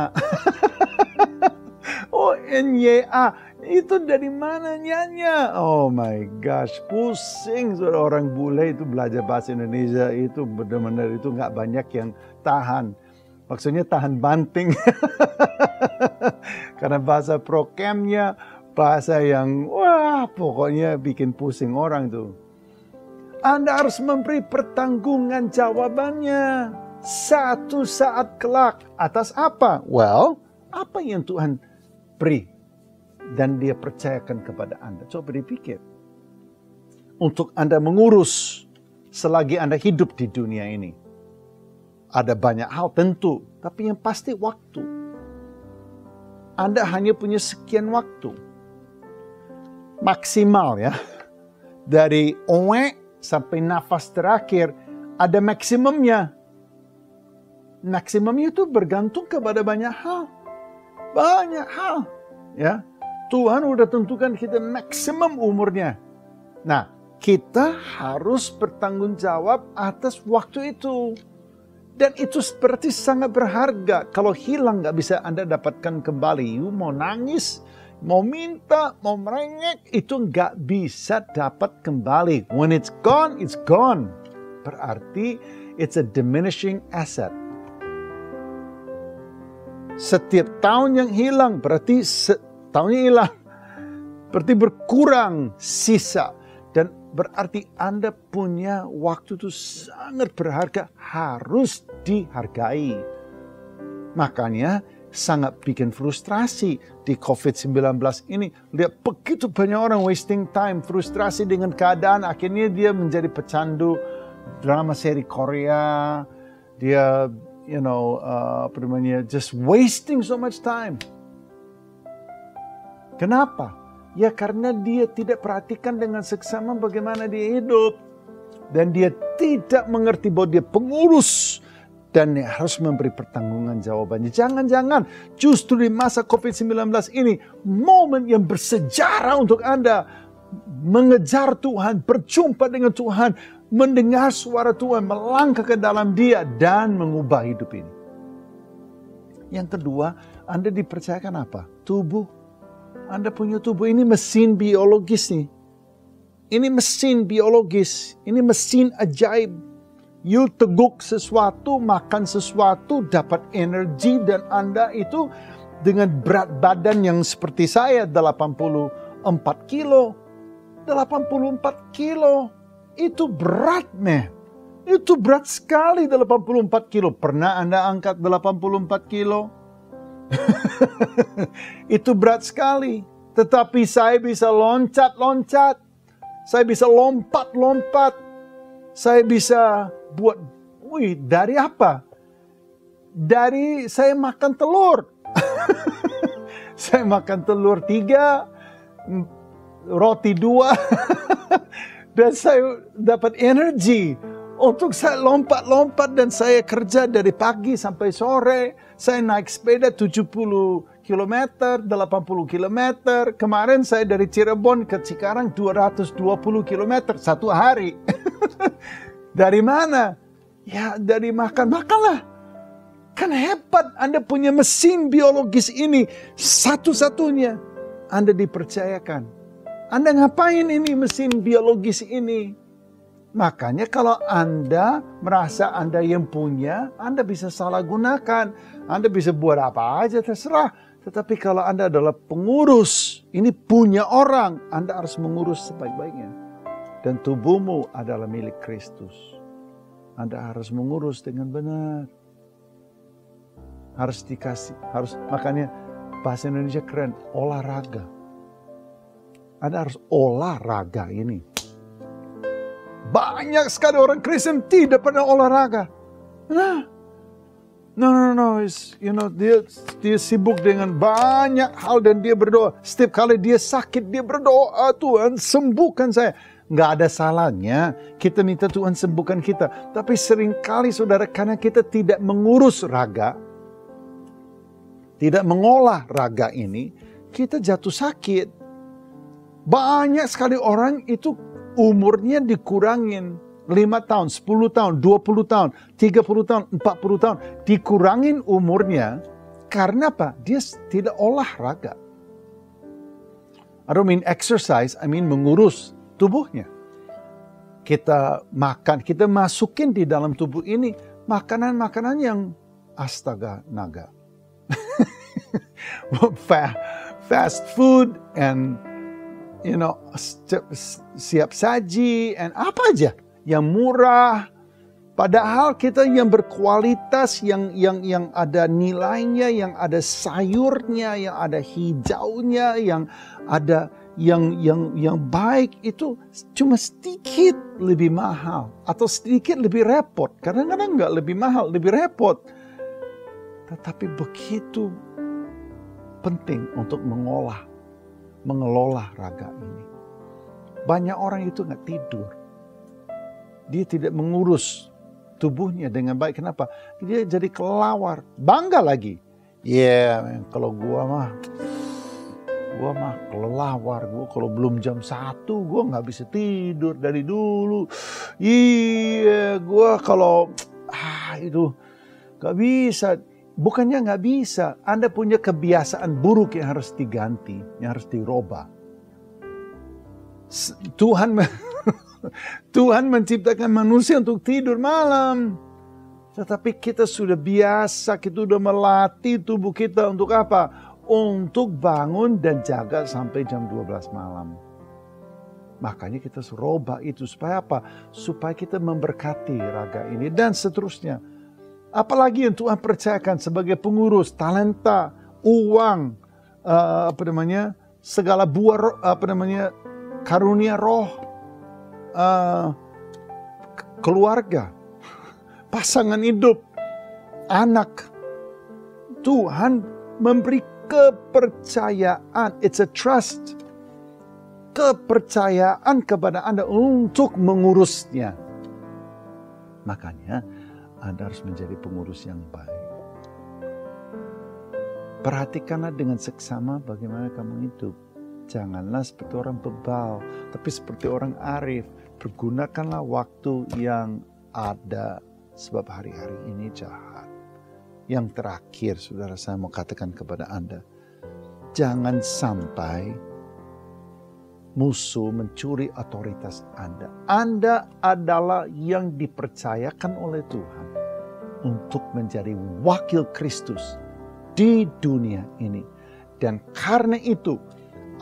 Oh, NYA. Itu dari mana nyanya? Oh my gosh, pusing. Orang bule itu belajar bahasa Indonesia itu benar-benar itu nggak banyak yang tahan. Maksudnya tahan banting. Karena bahasa prokem-nya bahasa yang wah pokoknya bikin pusing orang tuh. Anda harus memberi pertanggungan jawabannya satu saat kelak. Atas apa? Well, apa yang Tuhan beri dan Dia percayakan kepada Anda. Coba dipikir. Untuk Anda mengurus selagi Anda hidup di dunia ini. Ada banyak hal tentu, tapi yang pasti waktu. Anda hanya punya sekian waktu. Maksimal ya. Dari oe sampai nafas terakhir ada maksimumnya. Maksimumnya itu bergantung kepada banyak hal. Banyak hal. Ya. Tuhan udah tentukan kita maksimum umurnya. Nah, kita harus bertanggung jawab atas waktu itu. Dan itu seperti sangat berharga. Kalau hilang gak bisa Anda dapatkan kembali. You mau nangis, mau minta, mau merengek, itu gak bisa dapat kembali. When it's gone, it's gone. Berarti it's a diminishing asset. Setiap tahun yang hilang berarti tahunnya hilang. Berarti berkurang sisa. Dan berarti Anda punya waktu itu sangat berharga. Harus dihargai. Makanya sangat bikin frustrasi di COVID-19 ini. Lihat begitu banyak orang wasting time. Frustrasi dengan keadaan. Akhirnya dia menjadi pecandu drama seri Korea. Dia just wasting so much time. Kenapa? Ya karena dia tidak perhatikan dengan seksama bagaimana dia hidup. Dan dia tidak mengerti bahwa dia pengurus. Dan dia harus memberi pertanggungan jawabannya. Jangan-jangan justru di masa COVID-19 ini. Momen yang bersejarah untuk Anda. Mengejar Tuhan, berjumpa dengan Tuhan. Mendengar suara Tuhan, melangkah ke dalam Dia. Dan mengubah hidup ini. Yang kedua, Anda dipercayakan apa? Tubuh. Anda punya tubuh, ini mesin biologis nih. Ini mesin biologis, ini mesin ajaib. You teguk sesuatu, makan sesuatu, dapat energi dan Anda itu dengan berat badan yang seperti saya 84 kilo. 84 kilo, itu berat men. Itu berat sekali 84 kilo. Pernah Anda angkat 84 kilo? Itu berat sekali. Tetapi saya bisa loncat-loncat. Saya bisa lompat-lompat. Saya bisa buat, dari apa? Dari saya makan telur. Saya makan telur 3, roti 2. Dan saya dapat energi. Untuk saya lompat-lompat dan saya kerja dari pagi sampai sore. Saya naik sepeda 70 km, 80 km. Kemarin saya dari Cirebon ke Cikarang 220 km satu hari. Dari mana? Ya dari makan-makanlah. Kan hebat Anda punya mesin biologis ini. Satu-satunya Anda dipercayakan. Anda ngapain ini mesin biologis ini? Makanya kalau Anda merasa Anda yang punya, Anda bisa salah gunakan. Anda bisa buat apa aja terserah. Tetapi kalau Anda adalah pengurus, ini punya orang, Anda harus mengurus sebaik-baiknya. Dan tubuhmu adalah milik Kristus. Anda harus mengurus dengan benar. Harus dikasih, makanya bahasa Indonesia keren, olahraga. Anda harus olahraga ini. Banyak sekali orang Kristen tidak pernah olahraga. Nah, No. Dia sibuk dengan banyak hal dan dia berdoa. Setiap kali dia sakit, dia berdoa, Tuhan sembuhkan saya. Nggak ada salahnya kita minta Tuhan sembuhkan kita. Tapi seringkali saudara, karena kita tidak mengurus raga, tidak mengolah raga ini, kita jatuh sakit. Banyak sekali orang itu umurnya dikurangin. 5 tahun, 10 tahun, 20 tahun, 30 tahun, 40 tahun. Dikurangin umurnya karena apa? Dia tidak olahraga. I don't mean exercise, I mean mengurus tubuhnya. Kita makan, kita masukin di dalam tubuh ini makanan-makanan yang astaga naga. Fast food and siap saji and apa aja yang murah, padahal kita yang berkualitas, yang ada nilainya, yang ada sayurnya, yang ada hijaunya, yang ada yang baik, itu cuma sedikit lebih mahal atau sedikit lebih repot. Kadang-kadang nggak lebih mahal, lebih repot. Tetapi begitu penting untuk mengelola raga ini. Banyak orang itu nggak tidur. Dia tidak mengurus tubuhnya dengan baik. Kenapa? Dia jadi kelawar. Bangga lagi. Kalau gua mah kelelawar. Gua kalau belum jam 1 gua nggak bisa tidur dari dulu. Gua kalau itu nggak bisa. Bukannya nggak bisa. Anda punya kebiasaan buruk yang harus diganti, yang harus dirubah. Tuhan menciptakan manusia untuk tidur malam. Tetapi kita sudah biasa, kita sudah melatih tubuh kita untuk apa? Untuk bangun dan jaga sampai jam 12 malam. Makanya kita rubah itu supaya apa? Supaya kita memberkati raga ini dan seterusnya. Apalagi yang Tuhan percayakan sebagai pengurus, talenta, uang, segala buah, karunia roh. Keluarga, pasangan hidup, anak. Tuhan memberi kepercayaan, it's a trust, kepercayaan kepada Anda untuk mengurusnya. Makanya Anda harus menjadi pengurus yang baik. Perhatikanlah dengan seksama bagaimana kamu hidup. Janganlah seperti orang bebal, tapi seperti orang arif. Pergunakanlah waktu yang ada, sebab hari-hari ini jahat. Yang terakhir, saudara, saya mau katakan kepada Anda, jangan sampai musuh mencuri otoritas Anda. Anda adalah yang dipercayakan oleh Tuhan untuk menjadi wakil Kristus di dunia ini. Dan karena itu,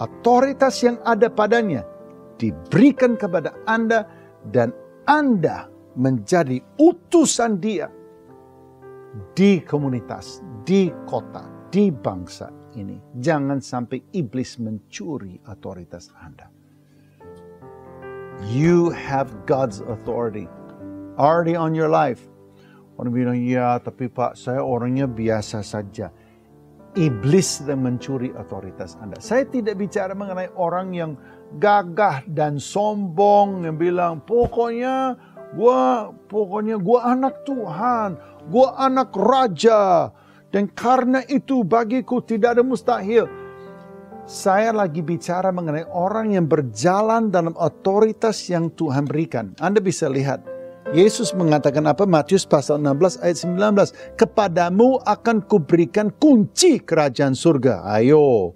otoritas yang ada padanya diberikan kepada Anda dan Anda menjadi utusan Dia di komunitas, di kota, di bangsa ini. Jangan sampai iblis mencuri otoritas Anda. You have God's authority already on your life. Orang bilang, ya tapi Pak, saya orangnya biasa saja. Iblis sedang mencuri otoritas Anda. Saya tidak bicara mengenai orang yang gagah dan sombong yang bilang pokoknya gua anak Tuhan, gua anak raja, dan karena itu bagiku tidak ada mustahil. Saya lagi bicara mengenai orang yang berjalan dalam otoritas yang Tuhan berikan. Anda bisa lihat Yesus mengatakan apa? Matius pasal 16 ayat 19. Kepadamu akan kuberikan kunci kerajaan surga. Ayo.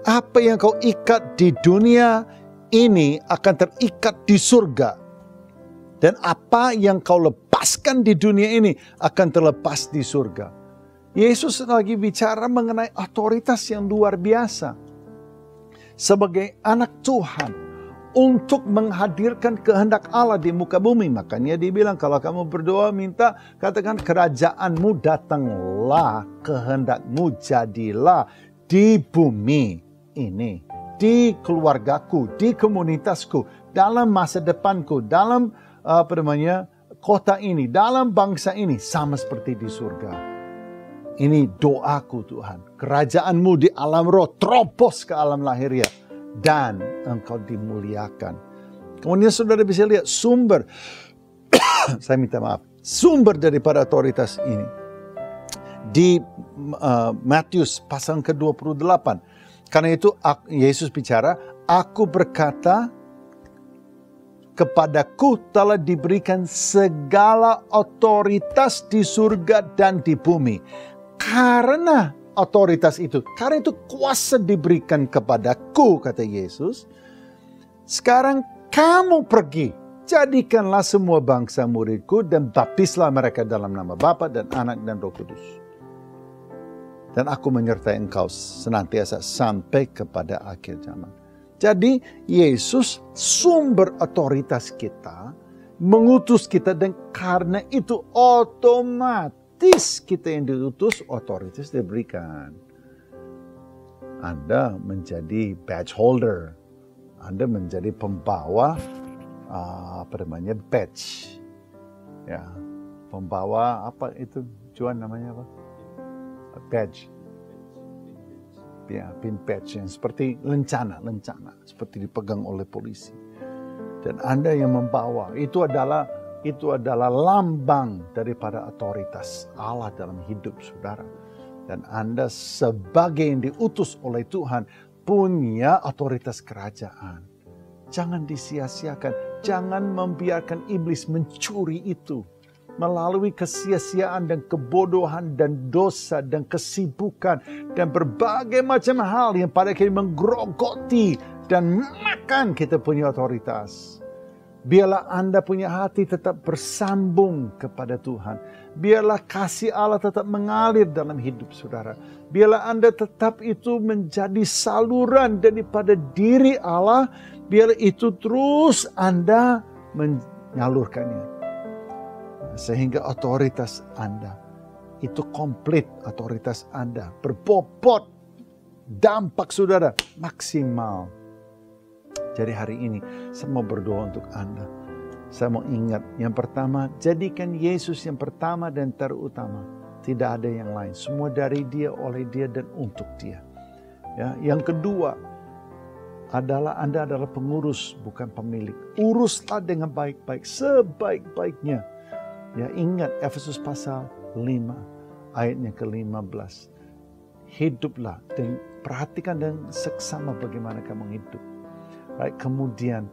Apa yang kau ikat di dunia ini akan terikat di surga. Dan apa yang kau lepaskan di dunia ini akan terlepas di surga. Yesus lagi bicara mengenai otoritas yang luar biasa. Sebagai anak Tuhan, untuk menghadirkan kehendak Allah di muka bumi. Makanya dia bilang, kalau kamu berdoa minta, katakan kerajaanmu datanglah, kehendakmu jadilah di bumi ini, di keluargaku, di komunitasku, dalam masa depanku, dalam kota ini, dalam bangsa ini, sama seperti di surga. Ini doaku Tuhan. Kerajaan-Mu di alam roh teropos ke alam lahiriah. Dan Engkau dimuliakan. Kemudian saudara bisa lihat sumber. Saya minta maaf. Sumber daripada otoritas ini. Di Matius pasal ke-28. Karena itu Yesus bicara, aku berkata, kepadaku telah diberikan segala otoritas di surga dan di bumi. Karena otoritas itu, karena itu kuasa diberikan kepadaku, kata Yesus. Sekarang kamu pergi, jadikanlah semua bangsa muridku dan baptislah mereka dalam nama Bapa dan Anak dan Roh Kudus. Dan aku menyertai engkau senantiasa sampai kepada akhir zaman. Jadi Yesus sumber otoritas kita, mengutus kita, dan karena itu otomatis kita yang diutus, otoritas diberikan. Anda menjadi badge holder, Anda menjadi pembawa badge, ya, pembawa apa itu Juan namanya apa? Badge. Ya, pin badge yang seperti lencana, seperti dipegang oleh polisi. Dan Anda yang membawa, itu adalah lambang daripada otoritas Allah dalam hidup saudara. Dan Anda sebagai yang diutus oleh Tuhan punya otoritas kerajaan. Jangan disia-siakan, jangan membiarkan iblis mencuri itu. Melalui kesia-siaan dan kebodohan dan dosa dan kesibukan dan berbagai macam hal yang pada akhirnya menggerogoti dan makan kita punya otoritas. Biarlah Anda punya hati tetap bersambung kepada Tuhan. Biarlah kasih Allah tetap mengalir dalam hidup saudara. Biarlah Anda tetap itu menjadi saluran daripada diri Allah. Biarlah itu terus Anda menyalurkannya. Sehingga otoritas Anda itu komplit, otoritas Anda berbobot, dampak saudara maksimal. Jadi hari ini saya mau berdoa untuk Anda. Saya mau ingat yang pertama, jadikan Yesus yang pertama dan terutama. Tidak ada yang lain, semua dari Dia, oleh Dia dan untuk Dia. Ya, yang kedua adalah Anda adalah pengurus bukan pemilik. Uruslah dengan baik-baik, sebaik-baiknya. Ya, ingat Efesus pasal 5 ayatnya ke-15. Hiduplah dan perhatikan dan seksama bagaimana kamu hidup. Baik, kemudian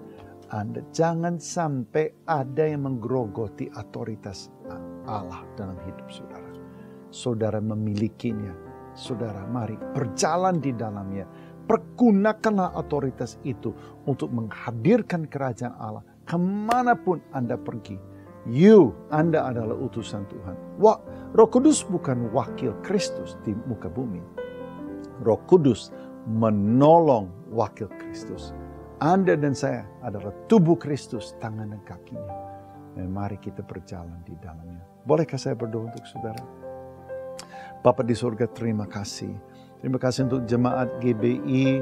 Anda jangan sampai ada yang menggerogoti otoritas Allah dalam hidup saudara. Saudara memilikinya. Saudara mari berjalan di dalamnya. Pergunakanlah otoritas itu untuk menghadirkan kerajaan Allah kemanapun Anda pergi. Anda adalah utusan Tuhan. Roh Kudus bukan wakil Kristus di muka bumi. Roh Kudus menolong wakil Kristus. Anda dan saya adalah tubuh Kristus, tangan dan kakinya. Dan mari kita berjalan di dalamnya. Bolehkah saya berdoa untuk saudara? Bapa di surga, terima kasih. Terima kasih untuk jemaat GBI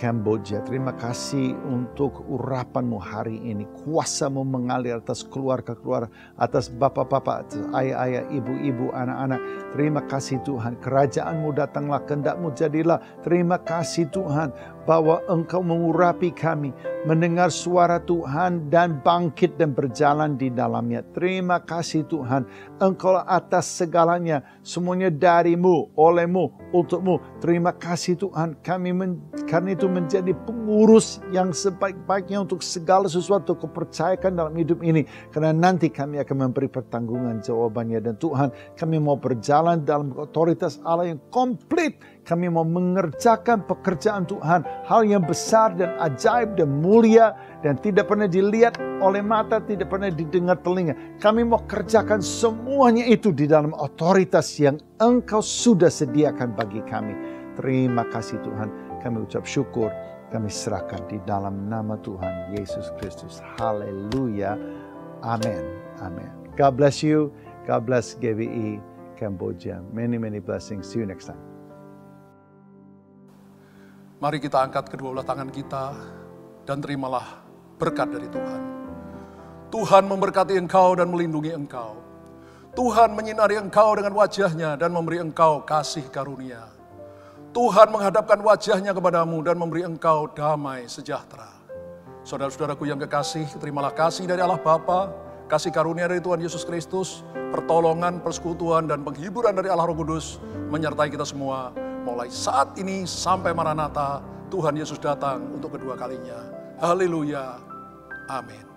Kamboja. Terima kasih untuk urapan-Mu hari ini. Kuasa-Mu mengalir atas keluarga-keluarga, atas bapak-bapak, atas ayah-ayah, ibu-ibu, anak-anak. Terima kasih Tuhan. Kerajaan-Mu datanglah, kehendak-Mu jadilah. Terima kasih Tuhan bahwa Engkau mengurapi kami, mendengar suara Tuhan dan bangkit dan berjalan di dalamnya. Terima kasih Tuhan. Engkau atas segalanya, semuanya dari-Mu, oleh-Mu, untuk-Mu. Terima kasih Tuhan. Karena itu menjadi pengurus yang sebaik-baiknya untuk segala sesuatu Kau percayakan dalam hidup ini. Karena nanti kami akan memberi pertanggungan jawabannya. Dan Tuhan, kami mau berjalan dalam otoritas Allah yang komplit. Kami mau mengerjakan pekerjaan Tuhan. Hal yang besar dan ajaib dan mulia. Dan tidak pernah dilihat oleh mata, tidak pernah didengar telinga. Kami mau kerjakan semuanya itu di dalam otoritas yang Engkau sudah sediakan bagi kami. Terima kasih Tuhan. Kami ucap syukur, kami serahkan di dalam nama Tuhan Yesus Kristus. Haleluya. Amin. Amin. God bless you. God bless GBI Kamboja. Many, many blessings. See you next time. Mari kita angkat kedua belah tangan kita dan terimalah berkat dari Tuhan. Tuhan memberkati engkau dan melindungi engkau. Tuhan menyinari engkau dengan wajah-Nya dan memberi engkau kasih karunia. Tuhan menghadapkan wajah-Nya kepadamu dan memberi engkau damai sejahtera. Saudara-saudaraku yang kekasih, terimalah kasih dari Allah Bapa, kasih karunia dari Tuhan Yesus Kristus, pertolongan, persekutuan, dan penghiburan dari Allah Roh Kudus menyertai kita semua. Mulai saat ini sampai Maranatha, Tuhan Yesus datang untuk kedua kalinya. Haleluya. Amin.